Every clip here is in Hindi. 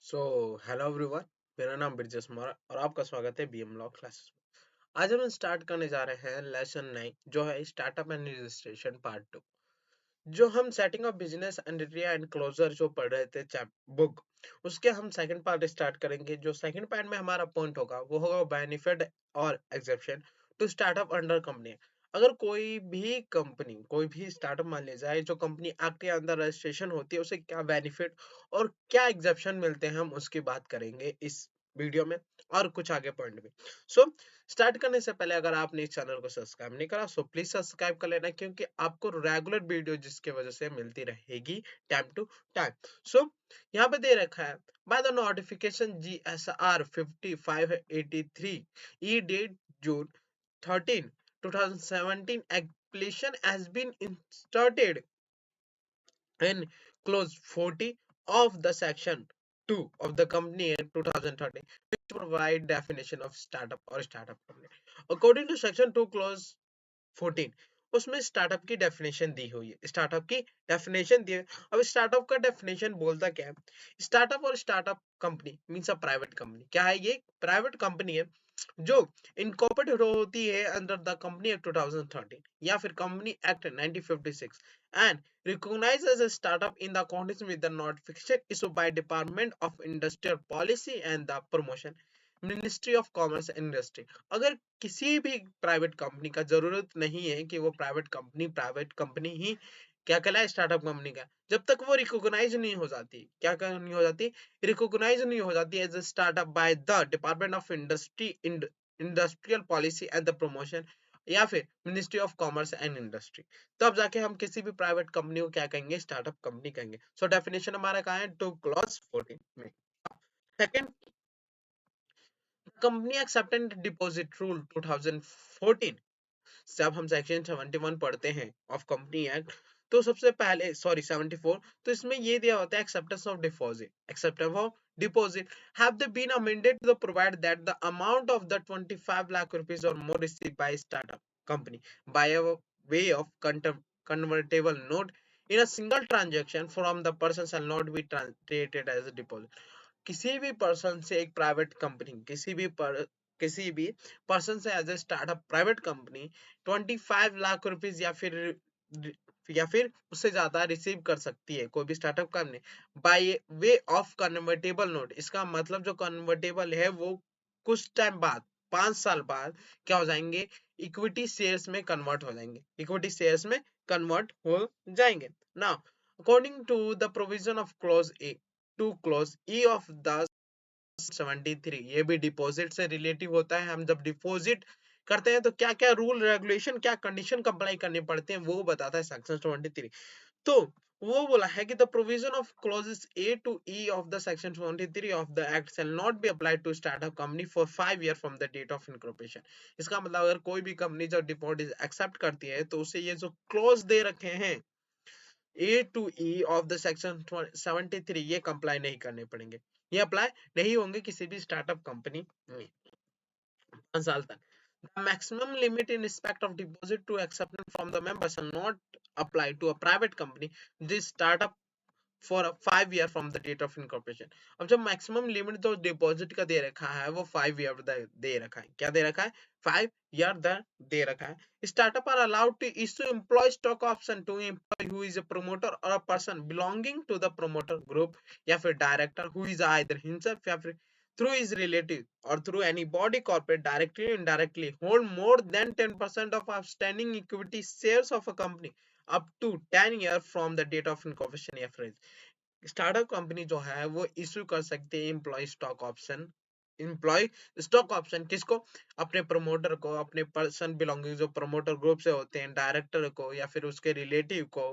So hello everyone. मेरा नाम ब्रिजेश मौर्य और आपका स्वागत है बीएम लॉ क्लासेस में। आज हम स्टार्ट करने जा रहे हैं लेसन 9 जो है स्टार्टअप एंड रजिस्ट्रेशन पार्ट 2। जो हम setting of business entity and closure जो पढ़ रहे थे चैप बुक, उसके हम सेकंड पार्ट स्टार्ट करेंगे। जो सेकंड पार्ट में हमारा पॉइंट होगा वो होगा बेनिफिट और exception to startup under company. अगर कोई भी कंपनी कोई भी स्टार्टअप मान लिया जाए, जो कंपनी एक्ट के अंदर रजिस्ट्रेशन होती है, उसे क्या बेनिफिट और क्या एग्जेप्शन मिलते हैं हम उसकी बात करेंगे इस वीडियो में और कुछ आगे पॉइंट में। सो स्टार्ट करने से पहले अगर आपने इस चैनल को सब्सक्राइब नहीं करा सो प्लीज सब्सक्राइब कर लेना, क्योंकि आपको रेगुलर वीडियो जिसकी वजह से मिलती रहेगी टाइम टू टाइम। सो यहाँ पे दे रखा है by the notification GSR 5583 E date June 13 2017 application has been inserted in clause 40 of the section 2 of the Company Act 2013, which provide definition of startup or startup company. According to section 2 clause 14, उसमें स्टार्टअप की डेफिनेशन दी हुई है। स्टार्टअप की डेफिनेशन दी है। अब स्टार्टअप का डेफिनेशन बोलता क्या है? स्टार्टअप और startup company means a private company. क्या है ये? प्राइवेट कंपनी है जो इनकॉर्पोरेटेड होती है अंडर द कंपनी एक्ट 2013 या फिर company act 1956 and recognized as a startup in the accordance with the notification issued by Department of Industrial Policy and the Promotion, ministry of commerce and industry. अगर किसी भी प्राइवेट कंपनी का जरूरत नहीं है कि वो प्राइवेट कंपनी ही क्या कहलाए, स्टार्टअप कंपनी का, जब तक वो रिकॉग्नाइज नहीं हो जाती। क्या नहीं हो जाती? रिकॉग्नाइज नहीं हो जाती as a startup by the department of industrial policy and the promotion या फिर ministry of commerce and industry, तब जाके हम किसी भी प्राइवेट कंपनी को क्या कहेंगे? स्टार्टअप कंपनी कहेंगे। सो डेफिनेशन हमारा कहाँ है? टू क्लॉज 14 में। Second, company acceptance deposit rule 2014 से अब हम सेक्शन 71 पढ़ते हैं ऑफ कंपनी एक्ट। तो सबसे पहले सॉरी 74, तो इसमें ये दिया होता है acceptance of deposit have they been amended to provide that the amount of the 25 lakh rupees और more received by startup company by way of convertible note in a single transaction from the person shall not be treated as a deposit। किसी भी पर्सन से एक प्राइवेट कंपनी किसी भी पर्सन से as a startup private company 25 lakh rupees या फिर उससे ज्यादा रिसीव कर सकती है कोई भी startup company by way of convertible note. इसका मतलब जो कन्वर्टेबल है वो कुछ टाइम बाद 5 साल बाद क्या हो जाएंगे? इक्विटी शेयर्स में कन्वर्ट हो जाएंगे। इक्विटी शेयर्स में कन्वर्ट हो जाएंगे। Now according to the provision of clause A to clause E of the 73, ये भी डिपॉजिट से रिलेटिव होता है। हम जब डिपॉजिट करते हैं तो क्या क्या रूल रेगुलेशन क्या कंडीशन कंप्लाई करने पड़ते हैं वो बताता है सेक्शन 73। तो वो बोला है कि the provision of clauses A to E of the section 23 of the act shall not be applied to startup company for 5 year from the date of incorporation. इसका मतलब अगर कोई भी कंपनी जब डिपॉजिट एक्सेप्ट करती है तो उसे ये जो क्लॉज दे रखे हैं A to E of the section 73 ये कंप्लाई नहीं करने पड़ेंगे। ये अप्लाई नहीं होंगे किसी भी स्टार्टअप कंपनी में 5 साल तक। The maximum limit in respect of deposit to acceptance from the members shall not apply to a private company this startup for 5 year from the date of incorporation. अब जब मैक्सिमम लिमिट जो डिपॉजिट का दे रखा है वो 5 ईयर दे रखा है। क्या दे रखा है? 5 ईयर दे रखा है। Startup are allowed to issue employ stock option to employ who is a promoter और a person belonging to the promoter group या फिर director who is either himself या फिर through his relative or through any body corporate directly or indirectly hold more than 10% of outstanding equity shares of a company up to 10 years from the date of incorporation या फिर स्टार्टअप कंपनी जो है वो इश्यू कर सकती है एम्प्लॉय स्टॉक ऑप्शन किसको? अपने प्रमोटर को, अपने पर्सन बिलोंगिंग जो प्रमोटर ग्रुप से होते हैं, डायरेक्टर को या फिर उसके रिलेटिव को,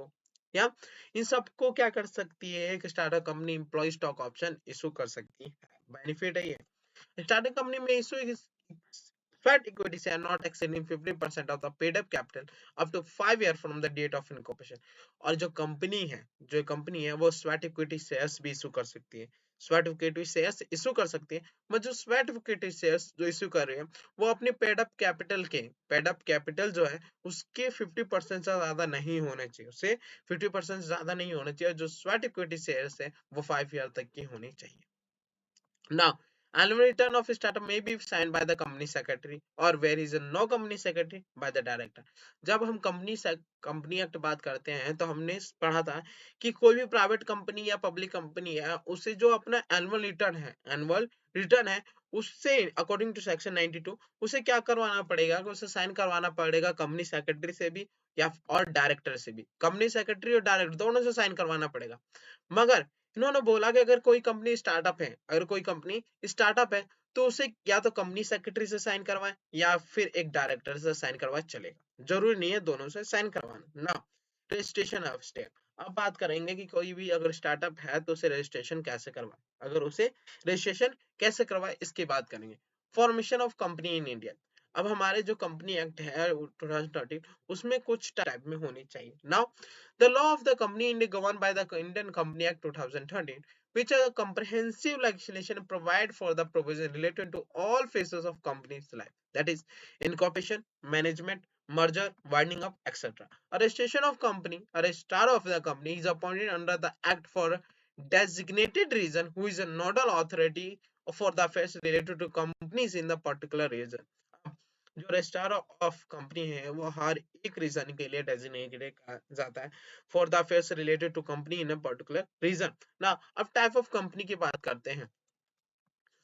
या इन सबको क्या कर सकती है एक startup company? Employ stock option issue कर सकती है। बेनिफिट है ये। स्टार्टअप कंपनी में issue Fat equity share not exceeding 50% of the paid up capital up to 5 years from the date of incorporation। और जो कंपनी है वो स्वेट इक्विटी शेयर्स भी इशू कर सकती है। स्वेट इक्विटी शेयर्स इशू कर सकती है, मगर जो स्वेट इक्विटी शेयर्स जो इशू कर रहे हैं वो अपने पेड अप कैपिटल जो है उसके 50% से ज्यादा नहीं होने चाहिए। उससे 50% से ज्यादा नहीं होना चाहिए। जो स्वेट इक्विटी शेयर्स है वो 5 ईयर तक की होनी चाहिए। Now, annual return of startup may be signed by the company secretary or where is no company secretary by the director. जब हम कंपनी एक्ट बात करते हैं तो हमने पढ़ा था कि कोई भी प्राइवेट कंपनी या पब्लिक कंपनी है उसे जो अपना एनुअल रिटर्न है उससे अकॉर्डिंग टू सेक्शन 92 उसे क्या करवाना पड़ेगा कि उसे साइन करवाना पड़ेगा कंपनी सेक्रेटरी से भी या और डायरेक्टर से भी। कंपनी सेक्रेटरी और डायरेक्टर दोनों से साइन करवाना पड़ेगा। मगर इन्होंने बोला कि अगर कोई कंपनी स्टार्टअप है अगर कोई कंपनी स्टार्टअप है तो उसे या तो कंपनी सेक्रेटरी से साइन करवाए या फिर एक डायरेक्टर से साइन करवाए चलेगा, जरूरी नहीं है दोनों से साइन करवाना ना। रजिस्ट्रेशन ऑफ स्टेट, अब बात करेंगे कि कोई भी अगर स्टार्टअप है तो उसे रजिस्ट्रेशन कैसे करवाए, अगर उसे रजिस्ट्रेशन कैसे करवाए इसकी बात करेंगे। Formation of company in India, अब हमारे जो कंपनी एक्ट है 2013 उसमें कुछ टाइप में होनी चाहिए। Now the law of the company India governed by the Indian Company Act 2013, which is a comprehensive legislation provide for the provision related to all phases of company's life, that is incorporation, management, merger, winding up, etc. A registration of company, a registrar of the company is appointed under the act for a designated reason who is a nodal authority for the affairs related to companies in the particular region. जो रजिस्ट्रार ऑफ कंपनी है वो हर एक रीजन के लिए डेजिग्नेटेड जाता है for the affairs related to company in a particular region. ना अब टाइप ऑफ कंपनी की बात करते हैं।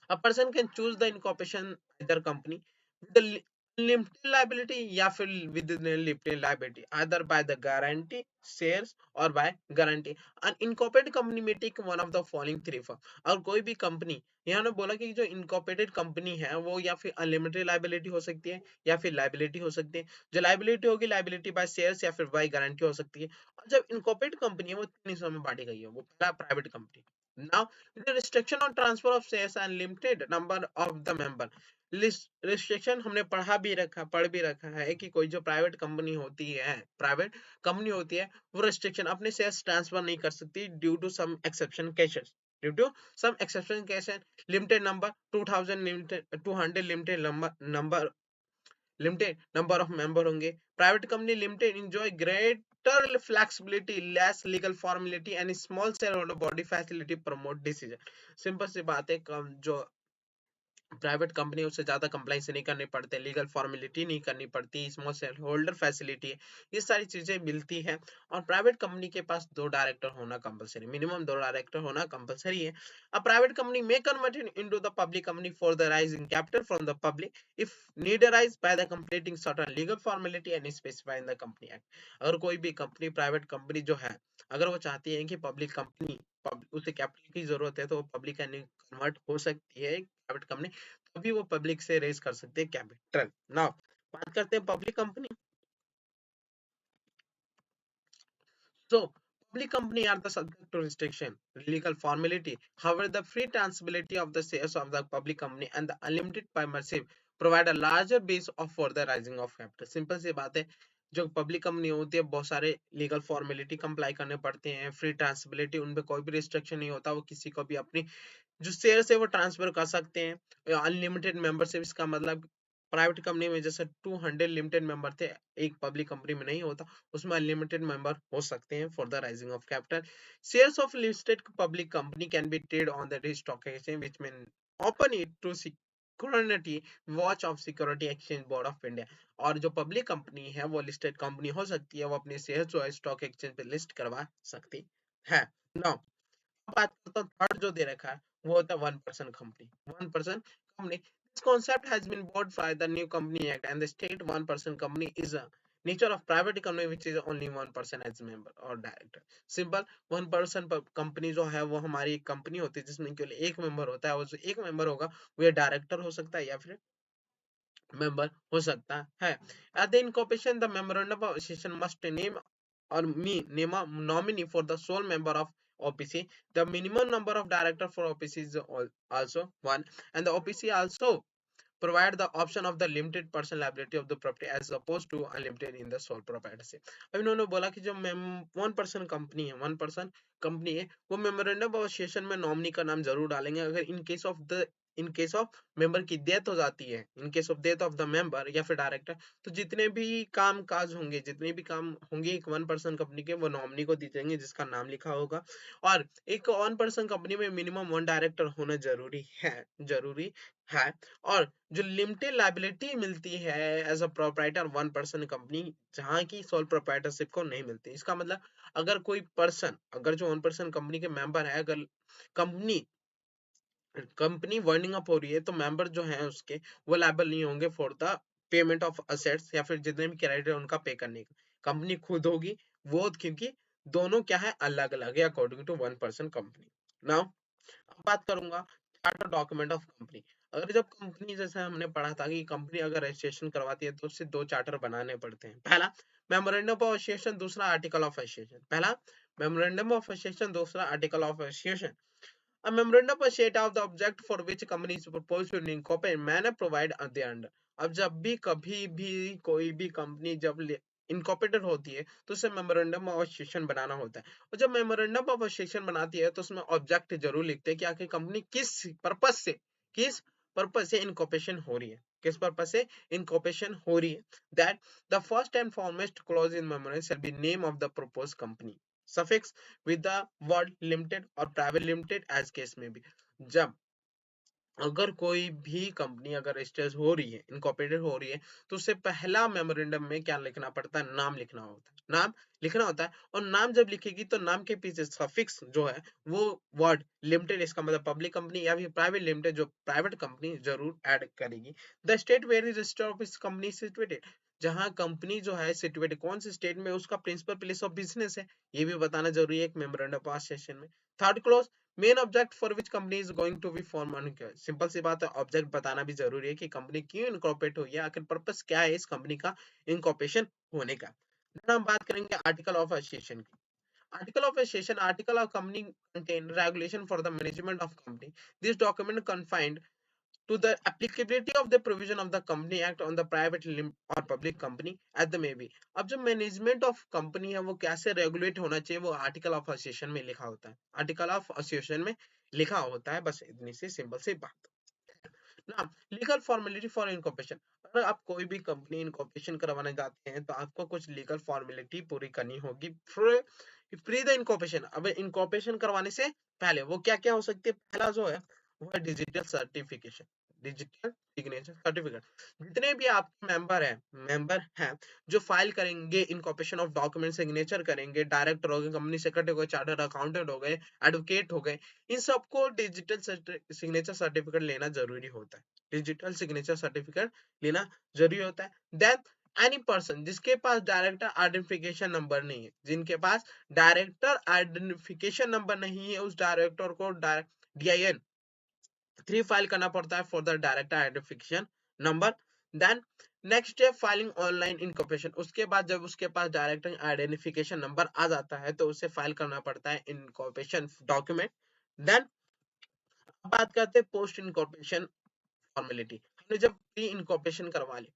A person can choose the incorporation either company with the limited liability या फिर with the limited liability either by the guarantee shares or by guarantee। An incorporated company may take one of the following three form। और कोई भी कंपनी, यहाँ ने बोला कि जो इनकॉर्पोरेटेड कंपनी है वो या फिर अनलिमिटेड लाइबिलिटी हो सकती है या फिर लाइबिलिटी हो सकती है। जो लाइबिलिटी होगी लाइबिलिटी बाय शेयर्स या फिर बाय गारंटी हो सकती है। और जब इनकॉर्पोरेटेड कंपनी है वो तीन हिस्सों में बांटी गई है। वो पहला private company. Now the restriction on transfer of shares and limited number of the member। Restriction हमने पढ़ भी रखा है कि कोई जो प्राइवेट कंपनी होती है वो रिस्ट्रिक्शन अपने शेयर्स ट्रांसफर नहीं कर सकती due to some exception cases. Due to some exception cases limited number 2000 limited 200 limited number of member होंगे। Private company limited enjoy greater flexibility, less legal formality and small share holder body facility promote decision. Simple सी बात है, जो प्राइवेट कंपनी उससे ज्यादा कंप्लाइंस नहीं करनी पड़ते, लीगल फॉर्मेलिटी नहीं करनी पड़ती, स्मॉल शेयर होल्डर फैसिलिटी है, ये सारी चीजें मिलती है। और प्राइवेट कंपनी के पास दो डायरेक्टर होना कंपलसरी, मिनिमम दो डायरेक्टर होना कंपलसरी है। A private company may converted into the public company for the rising capital from the public if need arise by the completing certain legal formality and specify in the company act. अगर कोई भी कंपनी प्राइवेट कंपनी जो है अगर वो चाहती है कि पब्लिक कंपनी उसे कैपिटल की जरूरत है तो वो पब्लिक कन्वर्ट हो सकती है प्राइवेट कंपनी, तभी वो पब्लिक से रेज कर सकते हैं कैपिटल। नाउ बात करते हैं public company. So, public company are the subject to restriction, legal formality. However, the free transferability of the shares of the public company and the unlimited membership provide a larger base of for the rising of capital। Simple सी बात है, जो पब्लिक कंपनी होती है बहुत सारे लीगल फॉर्मेलिटी कंप्लाई करने पड़ते हैं, फ्री ट्रांसबिलिटी उनपे कोई भी रिस्ट्रिक्शन नहीं होता, वो किसी को भी अपनी जो शेयर है वो ट्रांसफर कर सकते हैं। अनलिमिटेड मेंबरशिप इसका मतलब प्राइवेट कंपनी में जैसे 200 लिमिटेड मेंबर थे, एक पब्लिक कंपनी में नहीं होता, उसमें अनलिमिटेड मेंबर हो सकते हैं for the raising of capital. Shares of listed public company can be trade on the stock exchange which mean open it to security watch of security exchange board of India. और जो पब्लिक कंपनी है वो लिस्टेड कंपनी हो सकती है, वो अपने शेयर जो स्टॉक एक्सचेंज पे लिस्ट करवा सकती है। नाउ बात करता हूँ थर्ड जो दे रखा है वो होता है one person company. One person company, this concept has been brought by the new company act and the state one person company is a nature of private company which is only one person as member or director। Simple one person company जो है वो हमारी एक कंपनी होती है जिसमें केवल एक मेंबर होता है, और जो एक मेंबर होगा वो या डायरेक्टर हो सकता है या फिर मेंबर हो सकता है। At the incorporation the memorandum of association must name or name a nominee for the sole member of OPC। The minimum number of director for OPC is also one, and the OPC also provide the option of the limited person liability of the property as opposed to unlimited in the sole proprietorship। अब इन्होंने बोला कि जो वन पर्सन कंपनी है, वन पर्सन कंपनी है वो मेमोरेंडम ऑफ एसोसिएशन में नॉमिनी का नाम जरूर डालेंगे अगर in case of the in case of member की डेथ हो जाती है, in case of death of the member या फिर डायरेक्टर, तो जितने भी काम काज होंगे, जितने भी काम होंगे एक वन पर्सन कंपनी के, वो नॉमिनी को दी जाएंगे जिसका नाम लिखा होगा। और एक वन पर्सन कंपनी में मिनिमम वन डायरेक्टर होना जरूरी है। और जो लिमिटेड लाइबिलिटी मिलती है as a proprietor one person company, जहाँ की सोल प्रोप्राइटरशिप को नहीं मिलती। इसका मतलब अगर कोई पर्सन, अगर जो वन पर्सन कंपनी के मेंबर है, अगर कंपनी कंपनी वर्निंग अप हो रही है, तो मेंबर जो है उसके, वो लायबल नहीं होंगे for the payment of assets या फिर जितने भी क्रेडिट है उनका पे करने का। कंपनी खुद होगी वो, क्योंकि दोनों क्या है, अलग अलग है according to one person company. Now अब बात करूंगा चार्टर डॉक्यूमेंट ऑफ कंपनी। अगर जब कंपनी, जैसे हमने पढ़ा था कि कंपनी अगर रजिस्ट्रेशन करवाती है तो उससे दो चार्टर बनाने पड़ते हैं। पहला मेमोरेंडम ऑफ एसोसिएशन, दूसरा आर्टिकल ऑफ एसोसिएशन। पहला मेमोरेंडम ऑफ एसोसिएशन, दूसरा article of association. A memorandum of state of the object for which company is proposed to incorporate manner provide at the end। अब जब भी कभी भी कोई भी कंपनी जब इनकॉर्पोरेटेड होती है तो उसे मेमोरेंडम ऑफ एसोसिएशन बनाना होता है। और जब मेमोरेंडम ऑफ एसोसिएशन बनाती है तो उसमें ऑब्जेक्ट जरूर लिखते हैं कि आखिर कंपनी किस पर्पस से इनकॉर्पोरेशन हो रही है, किस पर्पस से इनकॉर्पोरेशन हो रही है। That the first and foremost clause in memorandum shall be name of the proposed company suffix with the word limited or private limited as case में भी। जब अगर कोई भी कंपनी अगर रजिस्टर हो रही है, इनकॉर्पोरेटेड हो रही है, तो उससे पहला मेमोरेंडम में क्या लिखना पड़ता है, नाम लिखना होता है। नाम लिखना होता है, और नाम जब लिखेगी तो नाम के पीछे सफिक्स जो है वो वर्ड लिमिटेड, इसका मतलब पब्लिक कंपनी या फिर प्राइवेट लिमिटेड, जो प्राइवेट कंपनी जरूर ऐड करेगी। The state where is register of इस कंपनी सिचुएटेड, जहां कंपनी जो है सिचुएटेड, कौन से स्टेट में उसका प्रिंसिपल प्लेस ऑफ बिजनेस है, ये भी बताना जरूरी है एक मेमोरेंडम ऑफ सेशन में। Third close main object for which company is going to be form. Simple सी बात है, ऑब्जेक्ट बताना भी जरूरी है कि कंपनी क्यों इनकॉर्पोरेट हुई है, आखिर पर्पस क्या है इस कंपनी का इनकॉर्पोरेशन होने का। फिर हम बात करेंगे आर्टिकल ऑफ एसोसिएशन की। Article of association, article of company contain regulation for the management of company. This document confined to the applicability of the provision of the Company Act on the private or public company as the may be। अब जो मैनेजमेंट ऑफ कंपनी है वो कैसे रेगुलेट होना चाहिए, वो आर्टिकल ऑफ एसोसिएशन में लिखा होता है, आर्टिकल ऑफ एसोसिएशन में लिखा होता है। बस इतनी सी सिंपल सी बात। ना लीगल फॉर्मेलिटी फॉर इनकॉर्पोरेशन, अगर आप कोई भी कंपनी इनकॉर्पोरेशन करवाने जाते हैं तो आपको कुछ लीगल फॉर्मेलिटी पूरी करनी होगी प्री द इनकॉर्पोरेशन। अब इनकॉर्पोरेशन करवाने से पहले वो क्या क्या हो सकती है, पहला जो है वो है digital certification, digital signature certificate. जितने भी आपके मेंबर हैं जो फाइल करेंगे इनकॉर्पोरेशन ऑफ डॉक्यूमेंट, सिग्नेचर करेंगे, डायरेक्टर हो गए, कंपनी सेक्रेटरी हो गए, चार्टर्ड अकाउंटेंट हो गए, एडवोकेट हो गए, इन सबको डिजिटल सिग्नेचर सर्टिफिकेट लेना जरूरी होता है। डिजिटल सिग्नेचर सर्टिफिकेट लेना जरूरी होता है। देन एनी पर्सन जिसके पास डायरेक्टर आइडेंटिफिकेशन नंबर नहीं है, जिनके पास डायरेक्टर आइडेंटिफिकेशन नंबर नहीं है, उस डायरेक्टर को DIN 3 फाइल करना पड़ता है for the director identification number. Then next है फाइलिंग ऑनलाइन इनकॉर्पोरेशन। उसके बाद जब उसके पास डायरेक्टर आइडेंटिफिकेशन नंबर आ जाता है तो उसे फाइल करना पड़ता है इनकॉर्पोरेशन डॉक्यूमेंट। देन बात करते हैं पोस्ट इनकॉर्पोरेशन फॉर्मेलिटी। हमने जब प्री इनकॉर्पोरेशन करवा ली,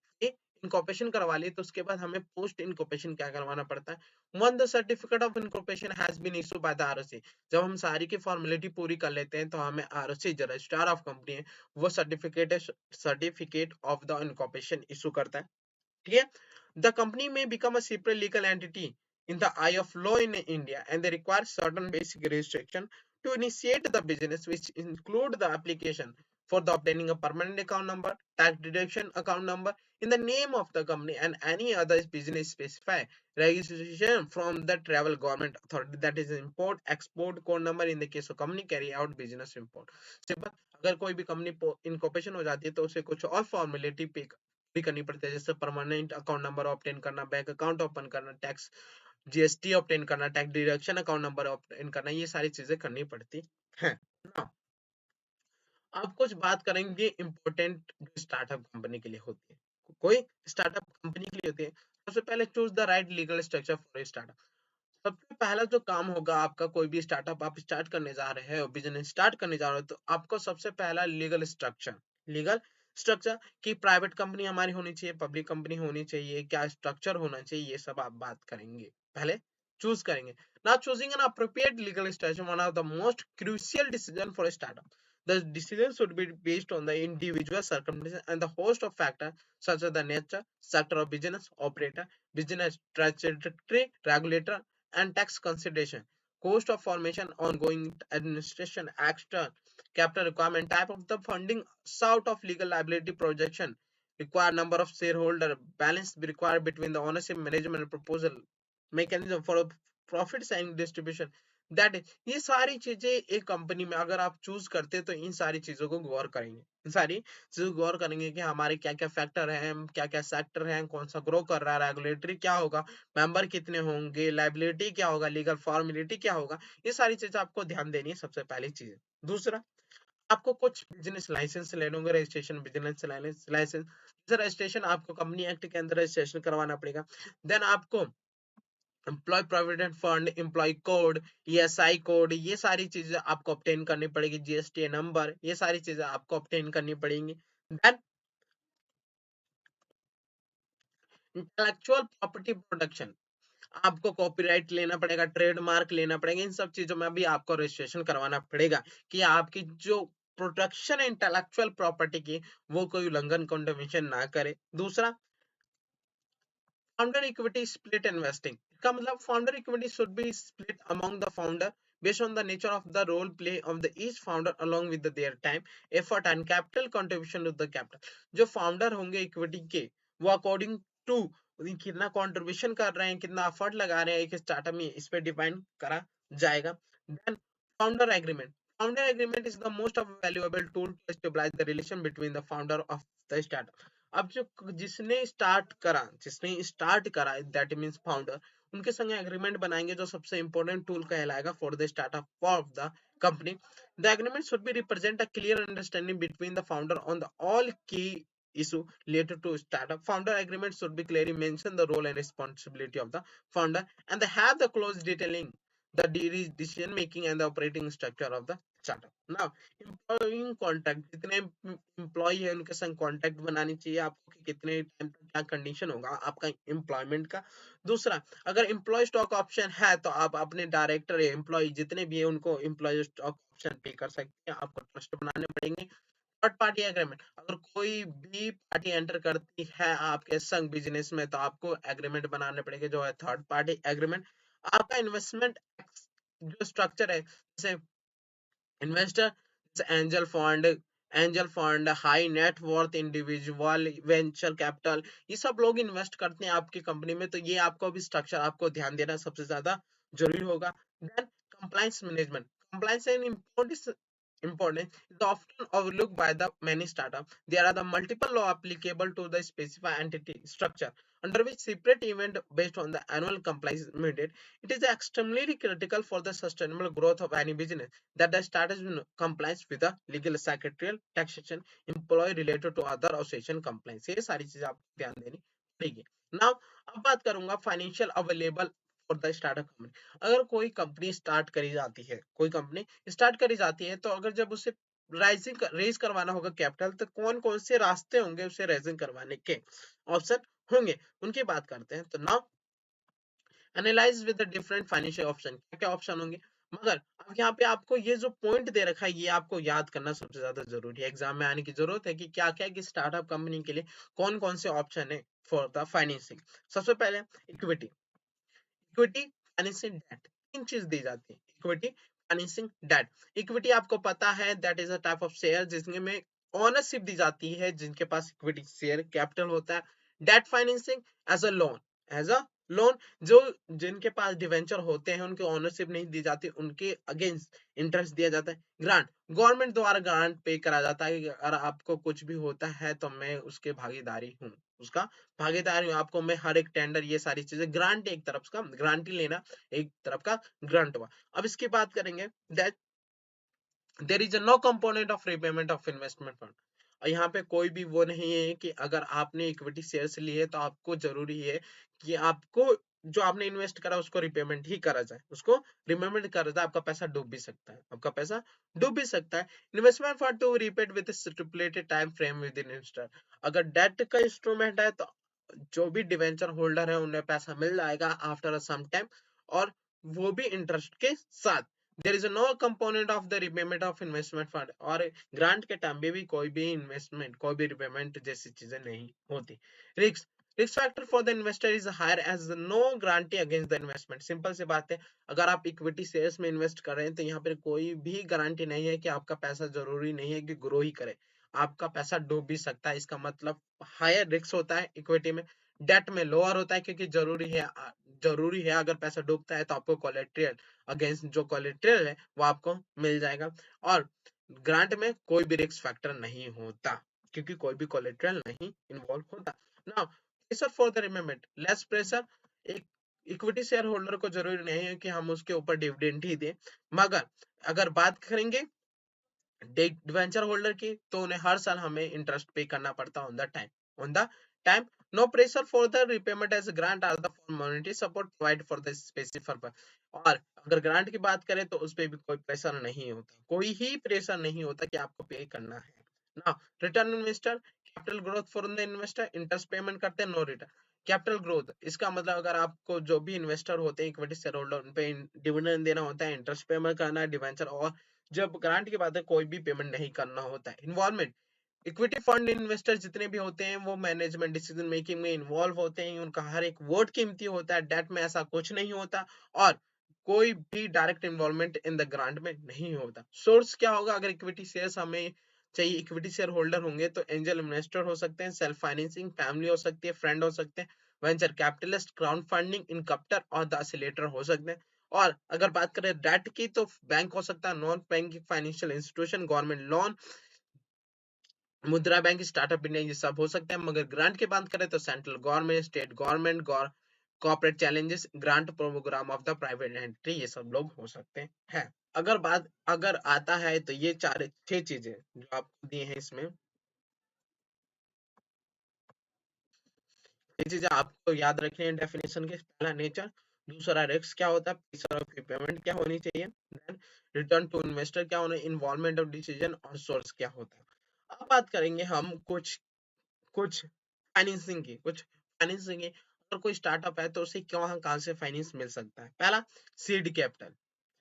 इनकॉर्पोरेशन करवा ली, तो उसके बाद हमें पोस्ट इनकॉर्पोरेशन क्या करवाना पड़ता है। One the certificate of incorporation has been issue by the ROC। जब हम सारी की फॉर्मेलिटी पूरी कर लेते हैं तो हमें ROC जो रजिस्ट्रार ऑफ कंपनी है वो certificate of the incorporation issue करता है। ठीक है। The company may become a separate legal entity in the eye of law in India, and they require certain basic restriction to initiate the business, which include the application for the obtaining a permanent account number, tax deduction account number in the name of the company, and any other business specify registration from the travel government authority, that is import export code number in the case of company carry out business import। Simple, अगर कोई भी कंपनी इनकॉर्पोरेशन हो जाती है तो उसे कुछ और फॉर्मेलिटी भी करनी पड़ती है, जैसे परमानेंट अकाउंट नंबर ऑब्टेन करना, बैंक अकाउंट ओपन करना, टैक्स GST ऑब्टेन करना, tax deduction account number obtain करना, ये सारी चीजें करनी पड़ती है ना। अब कुछ बात करेंगे इंपॉर्टेंट जो स्टार्टअप कंपनी के लिए होती है, कोई स्टार्टअप कंपनी के लिए होती है। सबसे पहले choose the right legal structure for a startup. सबसे पहला जो काम होगा आपका, कोई भी स्टार्टअप आप स्टार्ट करने जा रहे हो, बिजनेस स्टार्ट करने जा रहे हो, तो आपको सबसे पहला लीगल स्ट्रक्चर कि प्राइवेट कंपनी हमारी होनी चाहिए, पब्लिक कंपनी होनी चाहिए, क्या स्ट्रक्चर होना चाहिए, ये सब आप बात करेंगे, पहले चूज करेंगे। Now choosing an appropriate legal structure one of the most crucial decision for startup. The decision should be based on the individual circumstances and the host of factors such as the nature, sector of business, operator, business trajectory, regulator, and tax consideration, cost of formation, ongoing administration, extra capital requirement, type of the funding, sort of legal liability projection, required number of shareholder, balance be required between the ownership, management, and proposal mechanism for profit and distribution. That is ये सारी चीजें एक कंपनी में अगर आप चूज करते हैं तो इन सारी चीजों को गौर करेंगे, इन सारी चीजों को गौर करेंगे कि हमारे क्या क्या फैक्टर हैं, क्या क्या सेक्टर हैं, कौन सा ग्रो कर रहा है, रेगुलेटरी क्या होगा, मेंबर कितने होंगे, लाइबिलिटी क्या होगा, लीगल फॉर्मेलिटी क्या होगा, ये सारी चीजें आपको ध्यान देनी है सबसे पहली चीज। दूसरा, आपको कुछ बिजनेस लाइसेंस लेने होंगे, रजिस्ट्रेशन, बिजनेस लाइसेंस, रजिस्ट्रेशन आपको कंपनी एक्ट के अंदर रजिस्ट्रेशन करवाना पड़ेगा। देन आपको employ provident fund, employ code, ESI code, ये सारी चीजें आपको ऑब्टेन करनी पड़ेगी, जीएसटी नंबर, ये सारी चीजें आपको ऑब्टेन करनी पड़ेंगी। देन इंटेलेक्चुअल प्रॉपर्टी प्रोटेक्शन, आपको कॉपीराइट लेना पड़ेगा, ट्रेडमार्क लेना पड़ेगा, इन सब चीजों में भी आपको रजिस्ट्रेशन करवाना पड़ेगा कि आपकी जो प्रोटेक्शन है इंटेलेक्चुअल प्रॉपर्टी की वो कोई उल्लंघन कंडोमिशन ना करे। दूसरा, फाउंडर इक्विटी स्प्लिट इन्वेस्टिंग का मतलब founder equity should be split among the founder based on the nature of the role play of the each founder along with their time, effort and capital contribution to the capital। जो फाउंडर होंगे इक्विटी के वो अकॉर्डिंग टू कितना कंट्रीब्यूशन कर रहे हैं, कितना एफर्ट लगा रहे हैं एक स्टार्टअप में, इस पे डिपेंड करा जाएगा। Then founder agreement, founder agreement is the most valuable tool to stabilize the relation between the founder of the startup. अब जो जिसने स्टार्ट करा दैट मीन्स फाउंडर, उनके संग एग्रीमेंट बनाएंगे जो सबसे इंपॉर्टेंट टूल कहलाएगा for the startup of the company. The agreement should be represent a clear understanding between the founder on the all की issue related to startup। Founder agreement should be clearly mention the role and responsibility of the founder and they have the close detailing the decision making and the operating structure of the startup। Now employing contract, जितने एम्प्लॉय है उनके संग कॉन्ट्रैक्ट बनानी चाहिए आपको कि कितने टाइम तक क्या कंडीशन होगा आपका एम्प्लॉयमेंट का। दूसरा, अगर एम्प्लॉय स्टॉक ऑप्शन है तो आप अपने डायरेक्टर या एम्प्लॉय जितने भी है उनको एम्प्लॉय स्टॉक ऑप्शन पे कर सकते हैं, आपको ट्रस्ट बनाने पड़ेंगे। थर्ड पार्टी एग्रीमेंट, अगर कोई भी पार्टी एंटर करती है आपके संग बिजनेस में तो आपको एग्रीमेंट बनाने पड़ेंगे जो है थर्ड पार्टी एग्रीमेंट। आपका इन्वेस्टमेंट जो स्ट्रक्चर है जैसे investor, angel fund, high net worth individual, venture capital, ये सब लोग इन्वेस्ट करते हैं आपकी कंपनी में, तो ये आपको भी स्ट्रक्चर आपको ध्यान देना सबसे ज्यादा जरूरी होगा। Then compliance management, compliance and important is often overlooked by the many startup। There are the multiple law applicable to the specified entity structure under which separate event based on the annual compliance mandate। It is extremely critical for the sustainable growth of any business that the status compliance with the legal, secretarial, taxation, employee related to other association compliance। ये सारी चीजें आपको ध्यान देनी पड़ेगी। नाउ अब बात करूंगा financial available for the startup company. अगर कोई कंपनी स्टार्ट करी जाती है, कोई कंपनी स्टार्ट करी जाती है तो अगर जब उसे रेज करवाना होगा कैपिटल तो कौन कौन से रास्ते होंगे उसे रेजिंग करवाने के ऑप्शन होंगे, उनकी बात करते हैं। तो now analyse with the different financial option, क्या क्या ऑप्शन होंगे। मगर अब यहाँ पे आपको ये जो पॉइंट दे रखा है ये आपको याद करना सबसे ज्यादा जरूरी है, एग्जाम में आने की जरूरत है कि क्या क्या कि स्टार्टअप कंपनी के लिए कौन कौन से ऑप्शन है फॉर द फाइनेंसिंग। सबसे पहले इक्विटी, इक्विटी फाइनेंसिंग डेट, तीन चीज दी जाती है, इक्विटी फाइनेंसिंग डेट। इक्विटी आपको पता है that is a type of share जिसमें ओनरशिप दी जाती है, जिनके पास इक्विटी शेयर कैपिटल होता है। Debt financing as a loan, as a loan, जो जिनके पास डिवेंचर होते हैं उनकी ओनरशिप नहीं दी जाती, उनके अगेंस्ट इंटरेस्ट दिया जाता है। ग्रांट, गवर्नमेंट द्वारा ग्रांट पे करा जाता है कि अगर आपको कुछ भी होता है तो मैं उसके भागीदारी हूँ, उसका भागीदार हूँ, आपको मैं हर एक टेंडर, ये सारी चीजें, ग्रांट एक तरफ का ग्रांटी लेना, एक तरफ का ग्रांट हुआ। अब इसकी बात करेंगे that there is no component of repayment of investment fund. और यहाँ पे कोई भी वो नहीं है कि अगर आपने इक्विटी शेयर्स लिए है तो आपको जरूरी है कि आपको जो आपने इन्वेस्ट करा उसको रिपेमेंट ही करा जाए, उसको रिपेमेंट करा जाए। आपका पैसा डूब भी सकता है, आपका पैसा डूब भी सकता है। Investment fund to repaid with stipulated time frame within इंस्टर, अगर डेट का इंस्ट्रूमेंट है तो जो भी डिवेंचर होल्डर है उन्हें पैसा मिल जाएगा आफ्टर सम टाइम, और वो भी इंटरेस्ट के साथ। There is no component of the repayment of investment fund, और ग्रांट के टाइम पे भी कोई भी इन्वेस्टमेंट, कोई भी रिपेमेंट जैसी चीजें नहीं होती। Risk, risk factor for the investor is higher as no guarantee against the investment. Simple सी बात है, अगर आप इक्विटी शेयर्स में इन्वेस्ट कर रहे हैं तो यहाँ पर कोई भी गारंटी नहीं है कि आपका पैसा, जरूरी नहीं है कि ग्रो ही करे, आपका पैसा डूब भी सकता है। इसका मतलब हायर रिस्क होता है इक्विटी में। डेट में लोअर होता है, क्योंकि जरूरी है अगर पैसा डूबता है तो आपको कोलेट्रल, अगेंस्ट जो कोलेट्रल है वो आपको मिल जाएगा। और ग्रांट में कोई भी रिस्क फैक्टर नहीं होता, क्योंकि कोई भी कोलेट्रल नहीं इन्वॉल्व होता। Now pressure for the remembered, less pressure. एक इक्विटी शेयर होल्डर को जरूरी नहीं है कि हम उसके ऊपर डिविडेंड ही दें, मगर अगर बात करेंगे डिवेंचर होल्डर की, तो उन्हें हर साल हमें इंटरेस्ट पे करना पड़ता on the time. No pressure for the repayment as grant are the monetary support provide for the specific purpose. और अगर ग्रांट की बात करें तो उस पे भी कोई प्रेशर नहीं होता, कोई ही प्रेशर नहीं होता कि आपको पे करना है ना। Return investor, capital growth for the investor, interest payment करते हैं, नो रिटर्न। कैपिटल ग्रोथ, इसका मतलब अगर आपको जो भी इन्वेस्टर होते हैं इक्विटी शेयर होल्डर, उन पे डिविडेंड देना होता है, इंटरेस्ट पेमेंट करना है, डिवेंचर। और जब ग्रांट की बात है कोई भी पेमेंट नहीं करना होता है। इन्वॉल्वमेंट, इक्विटी फंड इन्वेस्टर जितने भी होते हैं वो मैनेजमेंट डिसीजन मेकिंग में इन्वॉल्व होते हैं, उनका हर एक वोट कीमती होता है। डेट में ऐसा कुछ नहीं होता, और कोई भी direct involvement in the grant में नहीं होता। सोर्स क्या होगा, अगर इक्विटी शेयर्स हमें चाहिए, इक्विटी शेयर होल्डर होंगे तो एंजल इन्वेस्टर हो सकते हैं, सेल्फ फाइनेंसिंग, फैमिली हो सकती है, फ्रेंड हो सकते हैं, वेंचर कैपिटलिस्ट, क्राउड फंडिंग, इनकप्टर और द एसिलेटर हो सकते हैं। और अगर बात करें डेट की, तो बैंक हो सकता है, non banking financial institution, government loan, मुद्रा बैंक, स्टार्टअप इंडिया, ये सब हो सकते हैं। मगर ग्रांट की बात करें तो central government, state government, corporate challenges, grant program of the private entry, ये सब लोग हो सकते हैं। अगर आता है तो ये चार छह चीजें जो आपको दिए हैं इसमें, ये चीजें आपको याद रखनी है डेफिनेशन के। पहला नेचर, दूसरा रिस्क क्या होता है, तीसरा पेमेंट क्या होनी चाहिए, देन रिटर्न टू इन्वेस्टर क्या होना, इन्वॉल्वमेंट ऑफ डिसीजन, और सोर्स क्या होता है। अब बात करेंगे हम कुछ कुछ फाइनेंसिंग की। अगर कोई स्टार्टअप है तो उसे कहाँ से फाइनेंस मिल सकता है। पहला, सीड कैपिटल।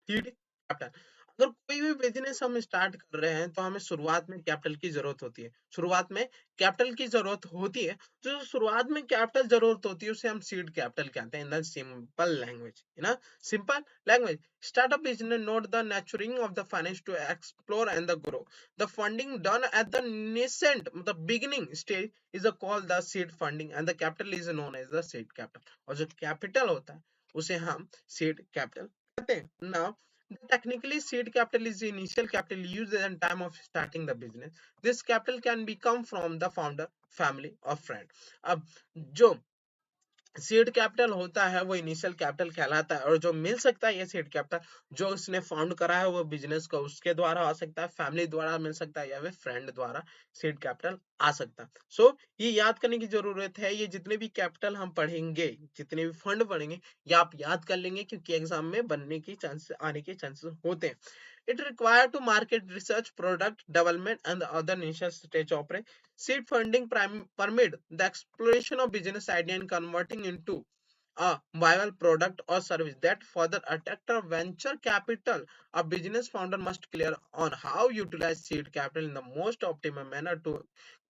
सीड कैपिटल, अगर कोई भी बिजनेस हम स्टार्ट कर रहे हैं तो हमें शुरुआत में कैपिटल की जरूरत होती है। शुरुआत में कैपिटल की जरूरत होती है, जो शुरुआत में कैपिटल जरूरत होती है उसे हम सीड कैपिटल कहते हैं, इन द सिंपल लैंग्वेज, है ना, simple language. Startup business note the nurturing of the finance to explore and the grow, the funding done at the nascent मतलब beginning stage is called the seed funding, and the capital is known as the seed capital. और जो कैपिटल होता है उसे हम सीड कैपिटल कहते हैं। Now technically, seed capital is the initial capital used at the time of starting the business. This capital can become from the founder, family or friend. अब जो सीड कैपिटल होता है वो इनिशियल कैपिटल कहलाता है, और जो मिल सकता है ये सीड कैपिटल जो उसने फाउंड करा है वो बिजनेस को, उसके द्वारा आ सकता है, फैमिली द्वारा मिल सकता है, या फिर फ्रेंड द्वारा सीड कैपिटल आ सकता है। सो ये याद करने की जरूरत है, ये जितने भी कैपिटल हम पढ़ेंगे, जितने भी फंड पढ़ेंगे, ये आप याद कर लेंगे, क्योंकि एग्जाम में बनने की चांसेस, आने के चांसेस होते हैं। It required to market research, product development, and the other initial stage operation. Seed funding permit the exploration of business idea and converting into a viable product or service that further attract a venture capital. A business founder must clear on how utilize seed capital in the most optimal manner to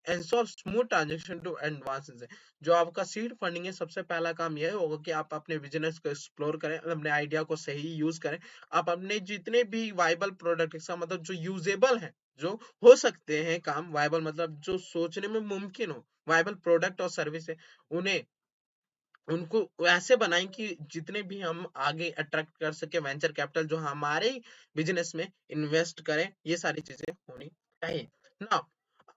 ensure smooth transition to advances। जो आपका सीड फंडिंग है, सबसे पहला काम यह होगा कि आप अपने बिजनेस को एक्सप्लोर करें, अपने आइडिया को सही यूज करें। आप अपने जितने भी वाइबल प्रोडक्ट, इसका मतलब जो यूजेबल है, जो हो सकते हैं काम, वाइबल मतलब जो सोचने में मुमकिन हो, वाइबल प्रोडक्ट और सर्विस है, उन्हें उनको वैसे बनाएं कि जितने भी हम आगे अट्रैक्ट कर सके वेंचर कैपिटल, जो हमारे बिजनेस में इन्वेस्ट करें। ये सारी चीजें होनी चाहिए ना।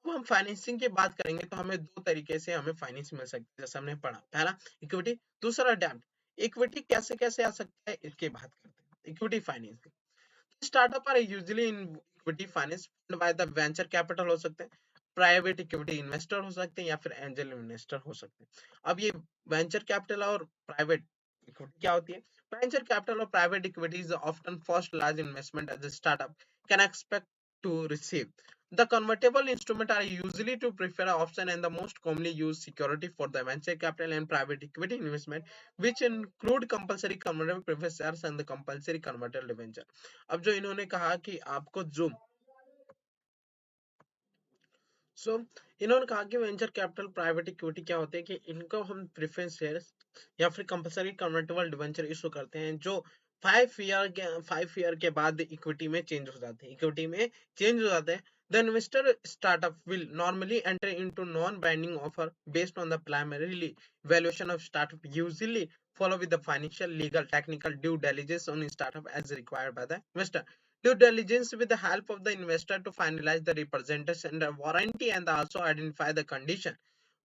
अब हम फाइनेंसिंग की बात करेंगे तो हमें दो तरीके से हमें फाइनेंस मिल सकती है, जैसे हमने पढ़ा, पहला इक्विटी, दूसरा डेब्ट। इक्विटी कैसे कैसे आ सकता है इसकी बात करते हैं। Equity financing, startup are usually in equity finance by the venture capital हो सकते हैं, प्राइवेट इक्विटी इन्वेस्टर हो सकते हैं, या फिर एंजल इन्वेस्टर हो सकते हैं। अब ये वेंचर कैपिटल और प्राइवेट इक्विटी क्या होती है। वेंचर कैपिटल और private equity is often first large investment as a startup can expect to receive. The convertible instruments are usually to prefer option and the most commonly used security for the venture capital and private equity investment, which include compulsory convertible preferred shares and the compulsory convertible debenture. अब जो इन्होंने कहा कि आपको जो इन्होंने कहा कि वेंचर कैपिटल प्राइवेट इक्विटी क्या होते हैं कि इनको हम प्रेफरेंस शेयर्स या फिर कंपलसरी कन्वर्टेबल डिबेंचर इशू करते हैं जो 5 ईयर के बाद इक्विटी में चेंज हो जाते हैं the investor startup will normally enter into non binding offer based on the primarily valuation of startup usually follow with the financial legal technical due diligence on startup as required by the investor. Due diligence with the help of the investor to finalize the representation and the warranty and also identify the condition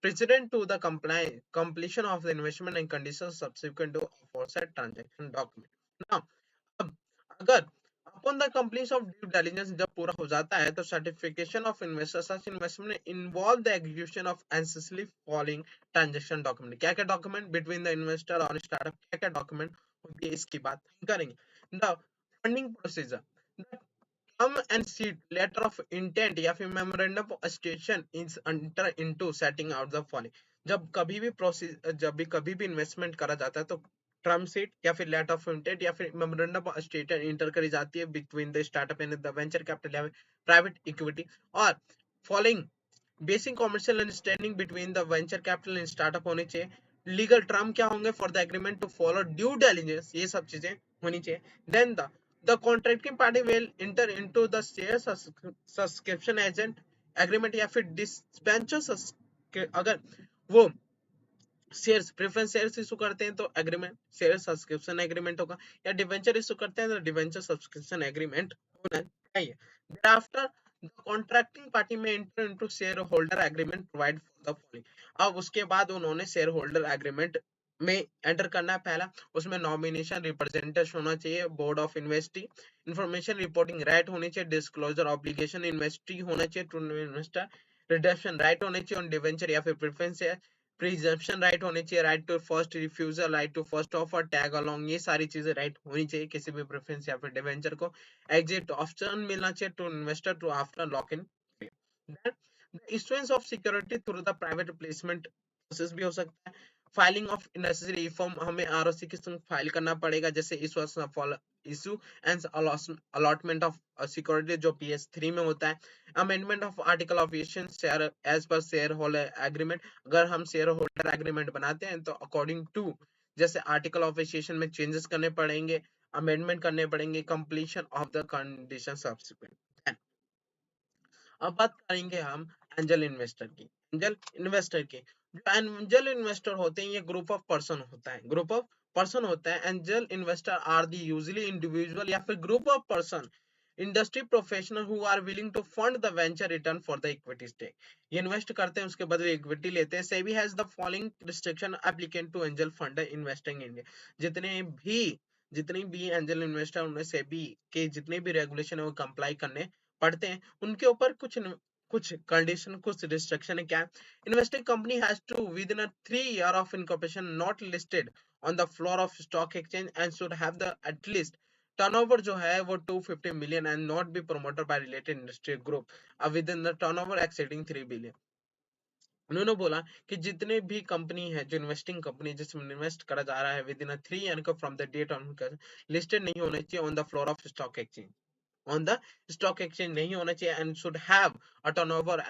precedent to the completion of the investment and conditions subsequent to aforesaid transaction document. Now, अब अगर upon the completion of due diligence जब पूरा हो जाता है तो certification of investor such investment involve the execution of ancillary following transaction document. क्या क्या document between the investor और startup क्या क्या document होती है इसकी बात हम करेंगे. Now, funding procedure. The term and seed letter of intent या फिर memorandum of association is enter into setting out the following. जब भी कभी भी इन्वेस्टमेंट करा जाता है तो टर्म शीट या फिर लेटर ऑफ इंटेंट या फिर मेमोरेंडम ऑफ स्टेटमेंट इंटर करी जाती है between the startup and the venture capital या प्राइवेट इक्विटी और following basic commercial understanding between the venture capital and startup होने चाहिए. लीगल टर्म क्या होंगे for the agreement to follow due diligence ये सब चीजें होनी चाहिए. Then the contracting party will enter into the share subscription agent agreement या फिर डिस्पेंचर अगर वो शेयर्स प्रेफरेंस शेयर्स इशू करते हैं तो एग्रीमेंट शेयर सब्सक्रिप्शन एग्रीमेंट होगा या डिवेंचर इशू करते हैं तो डिवेंचर सब्सक्रिप्शन एग्रीमेंट होना चाहिए. thereafter the contracting party may enter into shareholder agreement provide for the following. अब उसके बाद उन्होंने शेयर होल्डर एग्रीमेंट में एंटर करना है. पहला उसमें नॉमिनेशन रिप्रेजेंटेशन होना चाहिए, board of investee, information reporting right होनी चाहिए, डिस्क्लोजर ऑब्लिगेशन इन्वेस्टी होना चाहिए टू इन्वेस्टर, रिडक्शन राइट होने चाहिए ऑन डिवेंचर या फिर प्रेफरेंस शेयर, प्रिजम्पशन राइट होनी चाहिए, right to first refusal, right to first offer, tag along, ये सारी चीजें राइट होनी चाहिए किसी भी प्रेफरेंस या फिर डिवेंचर को. एग्जिट ऑप्शन मिलना चाहिए to investor to after lock in. Issuance of security through the private placement process भी हो सकता है. फाइलिंग ऑफ नेसेसरी फॉर्म हमें आरओसी के संग फाइल करना पड़ेगा जैसे issue and allotment of security जो PS3 में होता है. Amendment of article of share as per share holder agreement, अगर हम शेयर होल्डर एग्रीमेंट बनाते हैं तो अकॉर्डिंग टू जैसे आर्टिकल ऑफ एसोसिएशन में चेंजेस करने पड़ेंगे, अमेंडमेंट करने पड़ेंगे, completion of the condition subsequent. अब बात करेंगे हम एंजल इन्वेस्टर की. जो एंजल इन्वेस्टर होते हैं ये ग्रुप ऑफ पर्सन होता है. Angel investor are the usually individual या फिर group of person industry professional who are willing to fund the venture return for the equity stake. ये इन्वेस्ट करते हैं उसके बदले इक्विटी लेते हैं. SEBI has the following restriction applicant to angel fund investing India. जितने भी एंजल इन्वेस्टर उन्हें सेबी के जितने भी रेगुलेशन है वो कंप्लाई करने पढ़ते हैं. उनके ऊपर कुछ कंडीशन कुछ रिस्ट्रिक्शन है. क्या? Investing company has to within 3 year of incorporation not listed on the floor of stock exchange and should have the at least turnover जो है वो 250 million and not be promoted by related industry group within the turnover exceeding 3 billion. उन्होंने बोला कि जितने भी कंपनी है जो इन्वेस्टिंग कंपनी जिसमें इन्वेस्ट करा जा रहा है within 3 year from the date on listed नहीं होने चाहिए on the floor of stock exchange नहीं होना चाहिए and should have a turnover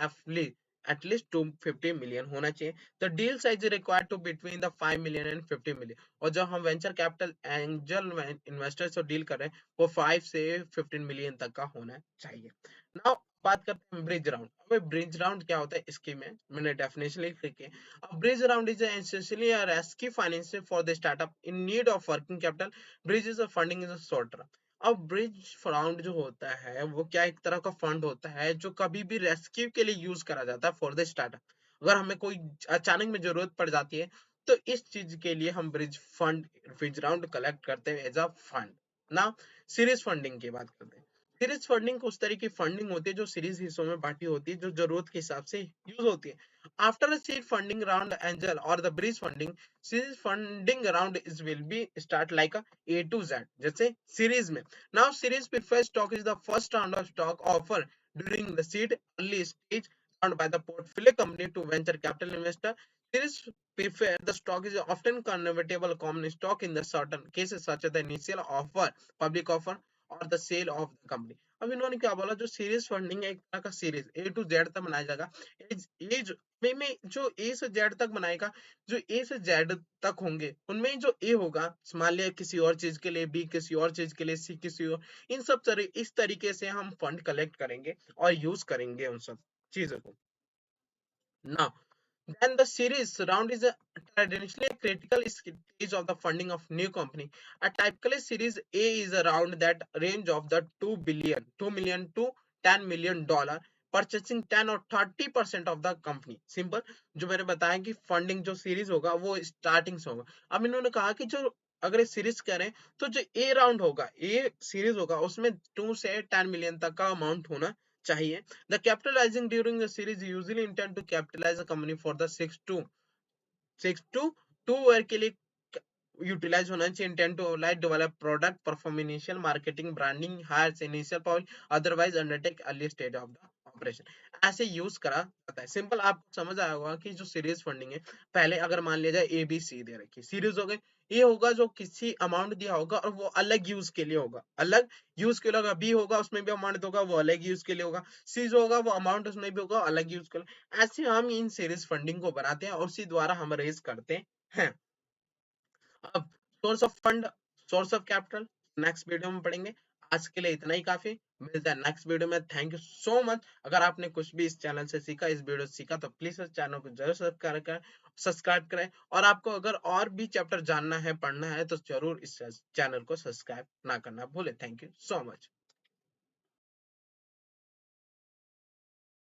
at least 250 million होना चाहिए. The deal size is required to between the 5 million and 50 million. और जब हम वेंचर कैपिटल एंजल इन्वेस्टर से डील कर रहे हैं वो 5 से 15 मिलियन तक का होना चाहिए. नाउ बात करते हैं ब्रिज राउंड. अब ब्रिज राउंड क्या होता है इसकी मैंने डेफिनेशन लिख रखी है. अब bridge round is essentially a rescue financing for the startup in need of working capital. Bridge is a funding is a short term. अब ब्रिज फंड जो होता है वो क्या एक तरह का फंड होता है जो कभी भी रेस्क्यू के लिए यूज करा जाता है फॉर द स्टार्टअप. अगर हमें कोई अचानक में जरूरत पड़ जाती है तो इस चीज के लिए हम ब्रिज राउंड कलेक्ट करते हैं एज अ फंड. ना सीरीज फंडिंग की बात करते हैं. सीरीज फंडिंग उस तरह की फंडिंग होती है जो सीरीज हिस्सों में बांटी होती है जो जरूरत के हिसाब से यूज होती है. After a seed funding round angel और the bridge funding series funding round is will be start like a A to Z जैसे सीरीज में. Now series preferred stock is the first round of stock offer during the seed early stage owned by the portfolio company to venture capital investor. Series prefer the stock is often convertible common stock in the certain cases such as the initial offer, public offer और the sale of the company. अब इन्होंने क्या बोला, जो सीरीज फंडिंग है एक तरह का सीरीज ए टू जेड तक बनाया जाएगा. ये जो में जो ए से जेड तक बनाएगा, जो ए से जेड तक होंगे उनमें जो ए होगा, मान लिया किसी और चीज के लिए, बी किसी और चीज के लिए, सी किसी और, इन सब तरह इस तरीके से हम फंड कलेक्ट करेंगे और यूज करेंगे उन सब चीजों को ना. Then the series round is a traditionally a critical stage of the funding of new company. A typically series A is a round that range of the 2 million to $10 million, purchasing 10 or 30% of the company. Simple. जो मैंने बताया कि फंडिंग जो सीरीज होगा वो स्टार्टिंग से होगा. अब इन्होंने कहा कि जो अगर सीरीज करें तो जो ए राउंड होगा, ए सीरीज होगा, उसमें 2 से 10 मिलियन तक का अमाउंट होना चाहिए. The capitalizing during the series usually intend to capitalize a company for the 6 to 2 year के लिए यूटिलाइज होना चाहिए. Intent to like develop product, perform initial marketing, branding, hires initial power, otherwise undertake early stage of the operation. ऐसे यूज करा जाता है. सिंपल आपको समझ आया होगा कि जो सीरीज फंडिंग है, पहले अगर मान लिया जाए ए बी सी दे रखी सीरीज हो गई, ये होगा जो किसी अमाउंट दिया होगा और वो अलग यूज के लिए होगा, अलग यूज के लिए होगा. बी होगा उसमें भी अमाउंट होगा, वो अलग यूज के लिए होगा. सी जो होगा वो अमाउंट उसमें भी होगा, अलग यूज के लिए. ऐसे हम इन सीरीज फंडिंग को बनाते हैं और उसी द्वारा हम रेज करते हैं. अब source of fund, source of capital next video में पढ़ेंगे. आज के लिए इतना ही काफी. मिलता है नेक्स्ट वीडियो में. Thank you so much. अगर आपने कुछ भी इस चैनल से सीखा, इस वीडियो से सीखा, तो प्लीज इस चैनल को जरूर सब्सक्राइब करें. और आपको अगर और भी चैप्टर जानना है, पढ़ना है, तो जरूर इस चैनल को सब्सक्राइब ना करना भूले. Thank you so much.